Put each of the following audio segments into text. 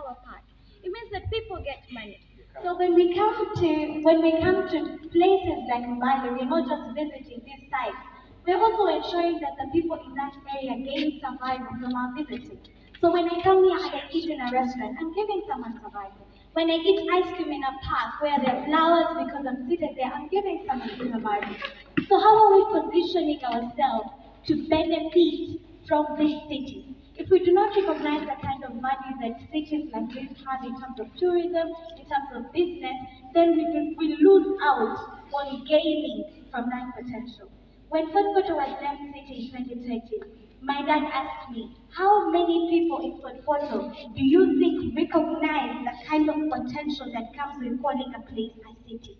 our part. It means that people get money. So when we come to places like Mbale, we're not just visiting this site. We're also ensuring that the people in that area gain survival from our visiting. So when I come here and I eat in a restaurant, I'm giving someone survival. When I eat ice cream in a park where there are flowers because I'm seated there, I'm giving someone survival. So how are we positioning ourselves to benefit from this city? If we do not recognize the kind of value that cities like this have in terms of tourism, in terms of business, then we lose out on gaining from that potential. When Fort Portal was named City in 2020, my dad asked me, how many people in Fort Portal do you think recognize the kind of potential that comes with calling a place a city?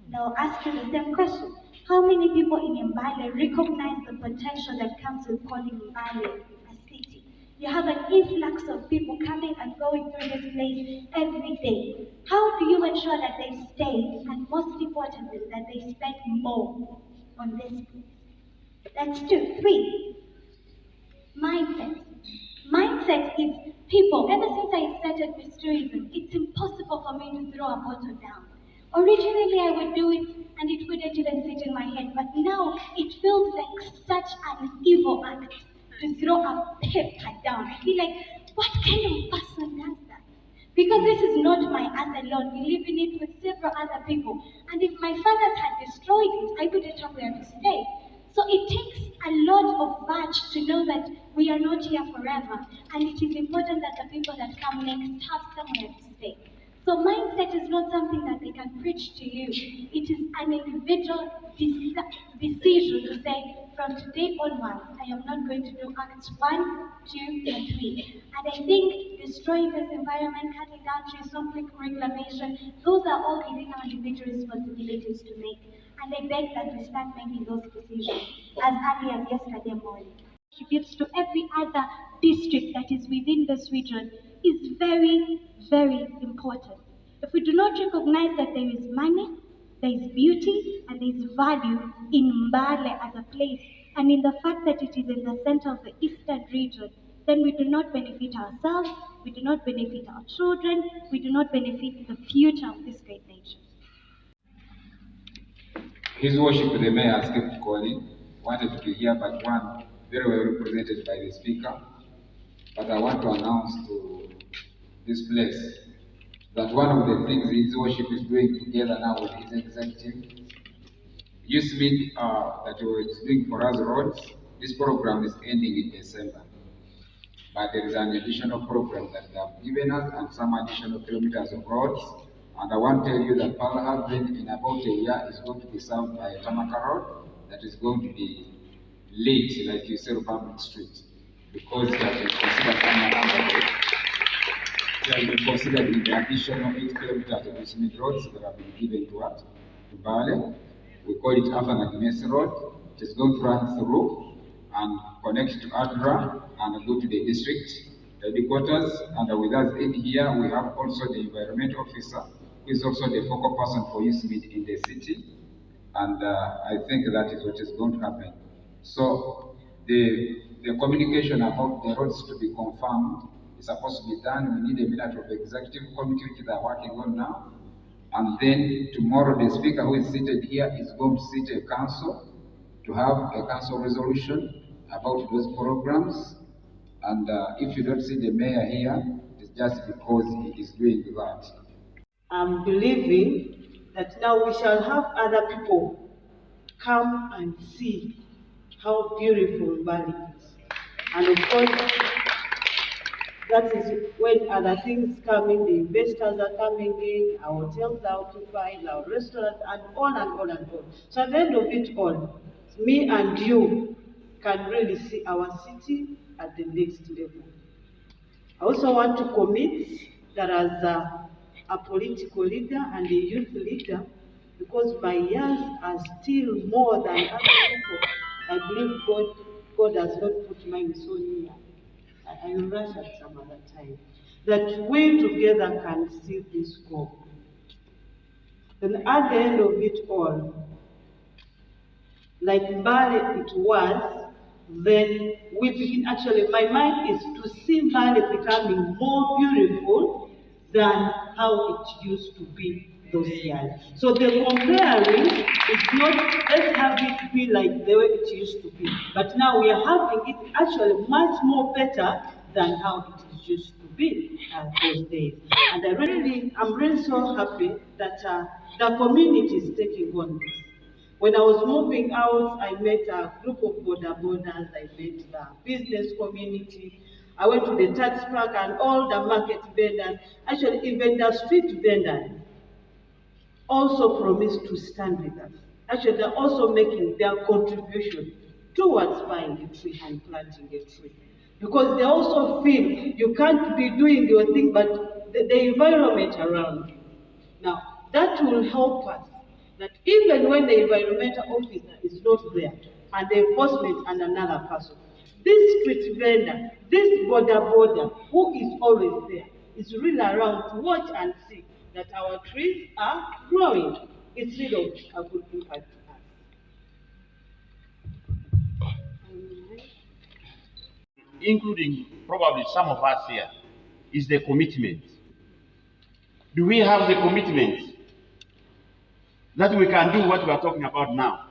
Now I'll ask you the same question. How many people in Mbale recognize the potential that comes with calling Mbale a city? You have an influx of people coming and going through this place every day. How do you ensure that they stay, and most importantly, that they spend more on this place? That's 2. 3. Mindset. Mindset is people. Ever since I started with tourism, it's impossible for me to throw a bottle down. Originally, I would do it and it wouldn't even sit in my head, but now it feels like such an evil act to throw a paper down. I feel like, what kind of person does that? Because this is not my art alone. We live in it with several other people. And if my fathers had destroyed it, I wouldn't have where to stay. So it takes a lot of batch to know that we are not here forever. And it is important that the people that come next have somewhere to stay. So mindset is not something that they can preach to you. It is an individual decision to say, from today onwards, I am not going to do acts 1, 2, and 3. And I think destroying this environment, cutting down trees, conflict reclamation, those are all within our individual responsibilities to make. And I beg that we start making those decisions as early as yesterday morning. Contributes to every other district that is within this region is very, very important. If we do not recognize that there is money, there is beauty, and there is value in Mbale as a place, and in the fact that it is in the center of the eastern region, then we do not benefit ourselves, we do not benefit our children, we do not benefit the future of this great nation. His Worship the Mayor has kept calling, wanted to be here, but one very well represented by the Speaker. But I want to announce to this place that one of the things His Worship is doing together now with his executive used to meet that he was doing for us roads. This program is ending in December. But there is an additional program that they have given us and some additional kilometers of roads. And I want to tell you that Pearl Haven in about a year is going to be served by a Tamaka road that is going to be lit, like you say, Republic Street, because it has been considered it has been considered in the additional 8 kilometers of cement roads that have been given to us, to Mbale. We call it Afan Agnes Road. It is going to run through and connect to Adra and go to the district headquarters. And with us in here, we have also the environment officer, who is also the focal person for USMID in the city. And I think that is what is going to happen. So the communication about the roads to be confirmed is supposed to be done. We need a minute of the executive committee, which they are working on now. And then tomorrow, the speaker who is seated here is going to sit a council to have a council resolution about those programs. And if you don't see the mayor here, it's just because he is doing that. I'm believing that now we shall have other people come and see how beautiful Mbale is. And of course, that is when other things come in, the investors are coming in, our hotels are occupied, our restaurants, and on and on and on. So at the end of it all, me and you can really see our city at the next level. I also want to commit that as a political leader and a youth leader, because my years are still more than other people, I believe God has not put mine so near. I will rush at some other time. That we together can see this goal. And at the end of it all, like Mbale it was, then we begin, actually my mind is to see Mbale becoming more beautiful than how it used to be those years. So the comparing is not, let's have it be like the way it used to be. But now we are having it actually much more better than how it used to be those days. And I'm really so happy that the community is taking on this. When I was moving out, I met a group of border borders, I met the business community, I went to the tax park and all the market vendors, actually even the street vendors also promised to stand with us. Actually, they're also making their contribution towards buying a tree and planting a tree. Because they also feel you can't be doing your thing, but the environment around you. Now, that will help us, that even when the environmental officer is not there, and the enforcement and another person, this street vendor, this border who is always there, is really around to watch and see that our trees are growing instead of a good impact to us. Including probably some of us here, is the commitment. Do we have the commitment that we can do what we are talking about now?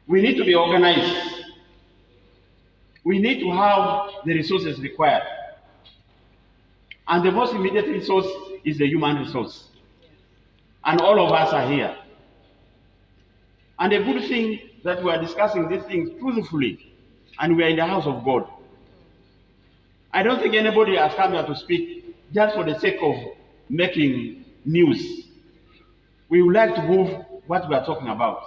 We need to be organized. We need to have the resources required. And the most immediate resource is the human resource. And all of us are here. And a good thing that we are discussing these things truthfully, and we are in the house of God. I don't think anybody has come here to speak just for the sake of making news. We would like to move what we are talking about.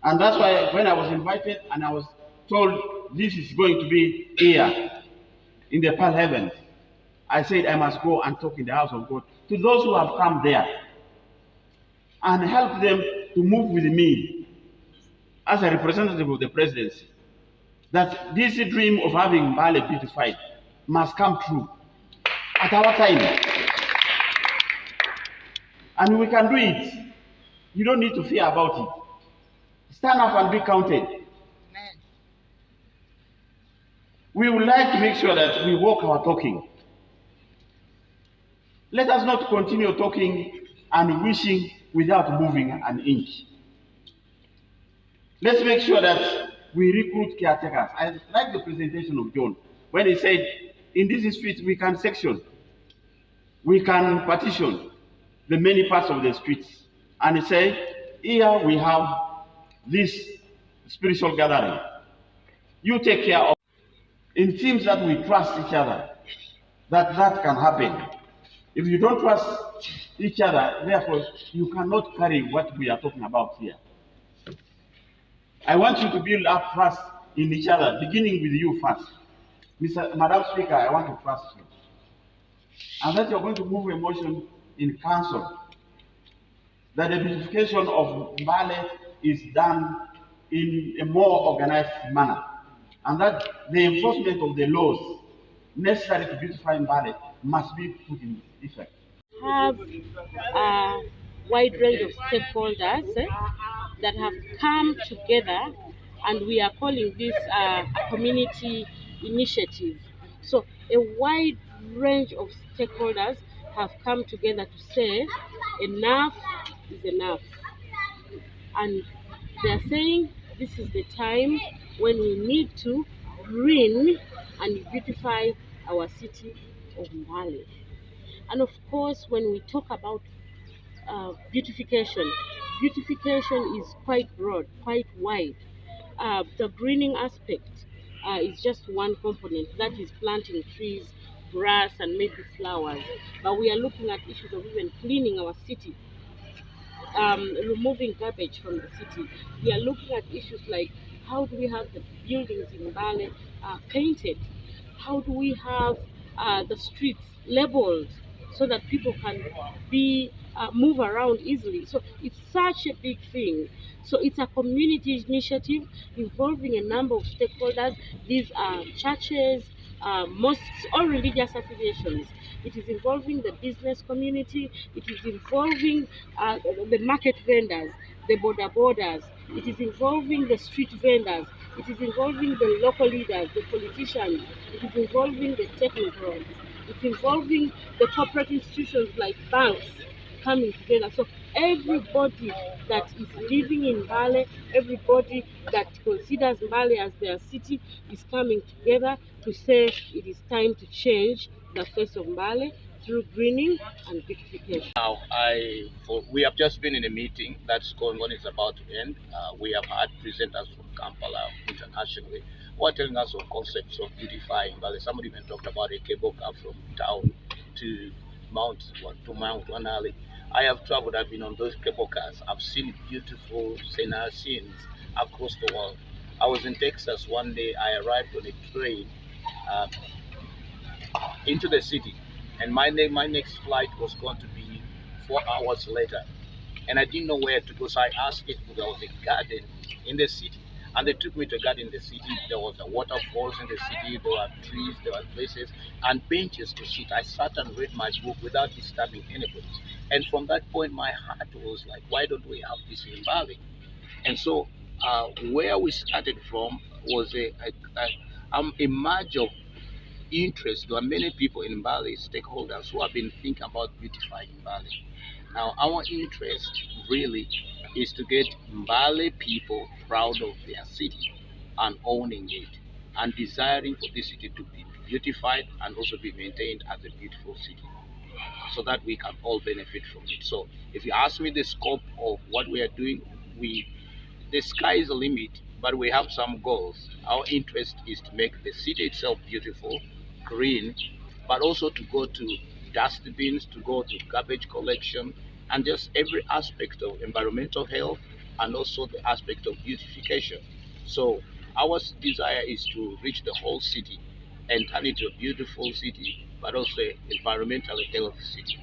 And that's why when I was invited and I was told this is going to be here in the Pearl Heavens, I said I must go and talk in the house of God to those who have come there and help them to move with me as a representative of the presidency, that this dream of having Mbale beautified must come true at our time. And we can do it. You don't need to fear about it. Stand up and be counted. Amen. We would like to make sure that we walk our talking. Let us not continue talking and wishing without moving an inch. Let's make sure that we recruit caretakers. I like the presentation of John when he said, in this street we can section, we can partition the many parts of the streets. And he said, here we have this spiritual gathering. You take care of it. It seems that we trust each other, that can happen. If you don't trust each other, therefore, you cannot carry what we are talking about here. I want you to build up trust in each other, beginning with you first. Madam Speaker, I want to trust you. And that you're going to move a motion in council that the beautification of Mbale is done in a more organized manner, and that the enforcement of the laws necessary to beautify Mbale must be put in effect. Have a wide range of stakeholders that have come together, and we are calling this a community initiative. So a wide range of stakeholders have come together to say enough is enough. And they are saying this is the time when we need to green and beautify our city of Mbale. And of course, when we talk about beautification is quite broad, quite wide. The greening aspect is just one component, that is planting trees, grass, and maybe flowers. But we are looking at issues of even cleaning our city, removing garbage from the city. We are looking at issues like how do we have the buildings in Mbale painted? How do we have the streets labeled so that people can move around easily? So it's such a big thing. So it's a community initiative involving a number of stakeholders. These are churches, mosques, or religious affiliations. It is involving the business community. It is involving the market vendors, the borders. It is involving the street vendors. It is involving the local leaders, the politicians. It is involving the technocrats. It's involving the corporate institutions like banks coming together. So everybody that is living in Mbale, everybody that considers Mbale as their city is coming together to say it is time to change the face of Mbale through greening and beautification. Now, we have just been in a meeting that's going on, it's about to end. We have had presenters from Kampala internationally who are telling us of concepts of beautifying Mbale. Somebody even talked about a cable car from town to Mount Wanali. I have traveled, I've been on those cable cars. I've seen beautiful scenes across the world. I was in Texas one day, I arrived on a train into the city, and my next flight was going to be 4 hours later, and I didn't know where to go. So I asked if there was a garden in the city, and they took me to a garden in the city. There was a waterfalls in the city, there were trees, there were places and benches to sit. I sat and read my book without disturbing anybody, and from that point my heart was like, why don't we have this in Mbale? And so where we started from was a merge of interest. There are many people in Mbale, stakeholders, who have been thinking about beautifying Mbale. Now, our interest really is to get Mbale people proud of their city and owning it and desiring for this city to be beautified and also be maintained as a beautiful city so that we can all benefit from it. So if you ask me the scope of what we are doing, the sky is the limit, but we have some goals. Our interest is to make the city itself beautiful, green, but also to go to dustbins, to go to garbage collection, and just every aspect of environmental health and also the aspect of beautification. So our desire is to reach the whole city and turn it into a beautiful city, but also an environmentally healthy city.